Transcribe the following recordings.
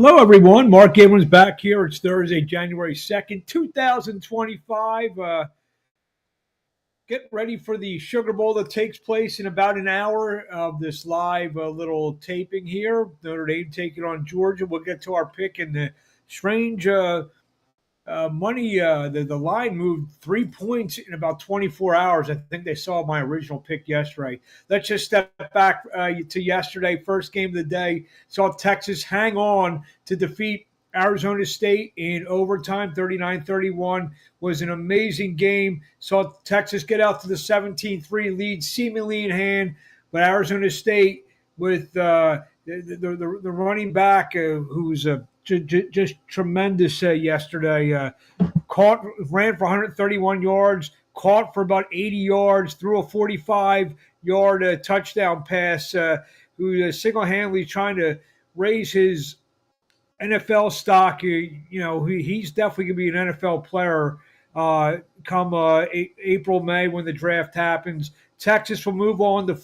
Hello, everyone. Mark Abram's back here. It's Thursday, January 2nd, 2025. Get ready for the Sugar Bowl that takes place in about an hour of this live little taping here. Notre Dame taking on Georgia. We'll get to our pick and the strange money. The line moved 3 points in about 24 hours. I think they saw my original pick yesterday. Let's just step back to yesterday, first game of the day. Saw Texas hang on to defeat Arizona State in overtime, 39-31. Was an amazing game. Saw Texas get out to the 17-3 lead, seemingly in hand, but Arizona State with the running back who's just tremendous yesterday. Ran for 131 yards, caught for about 80 yards, threw a 45-yard touchdown pass. Who single-handedly trying to raise his NFL stock. He's definitely going to be an NFL player come April, May when the draft happens. Texas will move on to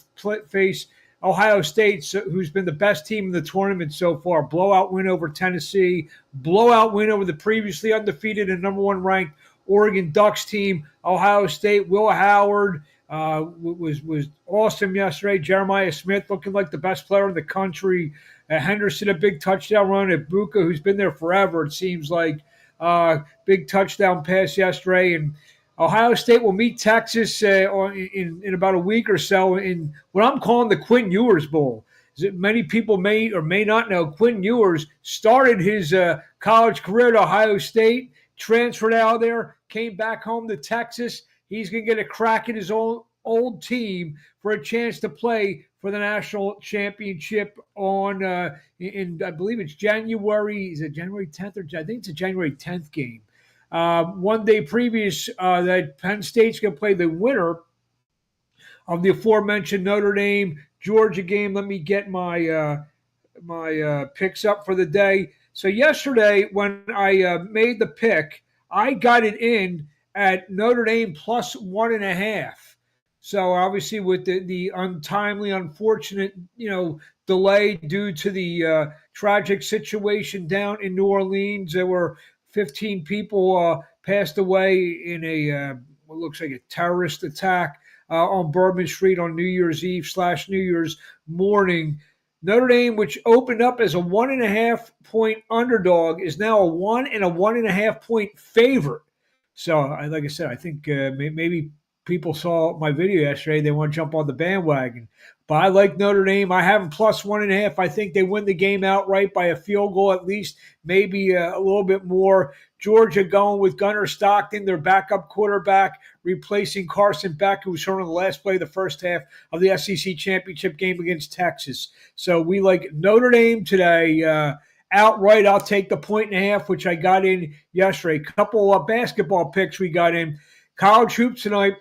face Ohio State, who's been the best team in the tournament so far. Blowout win over Tennessee. Blowout win over the previously undefeated and number one ranked Oregon Ducks team. Ohio State, Will Howard was awesome yesterday. Jeremiah Smith looking like the best player in the country. Henderson, a big touchdown run at Buka, who's been there forever, it seems like. Big touchdown pass yesterday. And Ohio State will meet Texas in about a week or so in what I'm calling the Quinn Ewers Bowl. Many people may or may not know, Quinn Ewers started his college career at Ohio State, transferred out there, came back home to Texas. He's going to get a crack at his old team for a chance to play for the national championship on, I believe it's January. Is it January 10th? I think it's a January 10th game. One day previous, that Penn State's going to play the winner of the aforementioned Notre Dame Georgia game. Let me get my picks up for the day. So yesterday, when I made the pick, I got it in at Notre Dame plus 1.5. So obviously, with the untimely, unfortunate, delay due to the tragic situation down in New Orleans, there were 15 people passed away in what looks like a terrorist attack on Bourbon Street on New Year's Eve / New Year's morning. Notre Dame, which opened up as a 1.5 point underdog, is now a 1.5 point favorite. So, like I said, I think maybe people saw my video yesterday. They want to jump on the bandwagon. But I like Notre Dame. I have them plus 1.5. I think they win the game outright by a field goal at least, maybe a little bit more. Georgia going with Gunnar Stockton, their backup quarterback, replacing Carson Beck, who was hurt on the last play of the first half of the SEC championship game against Texas. So we like Notre Dame today. Outright, I'll take the 1.5, which I got in yesterday. Couple of basketball picks we got in. College hoops tonight.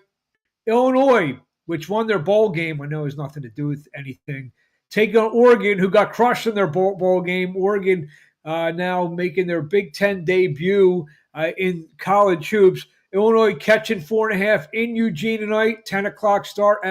Illinois, which won their bowl game, I know has nothing to do with anything, taking on Oregon, who got crushed in their bowl game. Oregon now making their Big Ten debut in college hoops. Illinois catching 4.5 in Eugene tonight, 10 o'clock start,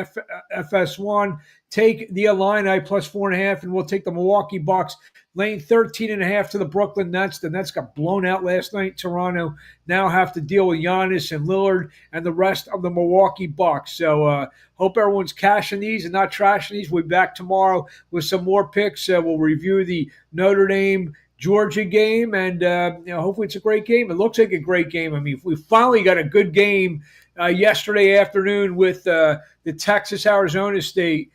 FS1. Take the Illini plus 4.5, and we'll take the Milwaukee Bucks laying 13.5 to the Brooklyn Nets. The Nets got blown out last night. Toronto now have to deal with Giannis and Lillard and the rest of the Milwaukee Bucks. So hope everyone's cashing these and not trashing these. We'll be back tomorrow with some more picks. We'll review the Notre Dame Georgia game, and hopefully it's a great game. It looks like a great game. I mean, we finally got a good game yesterday afternoon with the Texas-Arizona State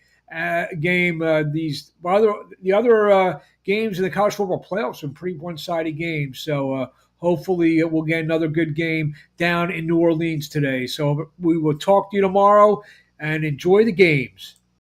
game. The other games in the college football playoffs have been pretty one-sided games. So hopefully we'll get another good game down in New Orleans today. So we will talk to you tomorrow, and enjoy the games.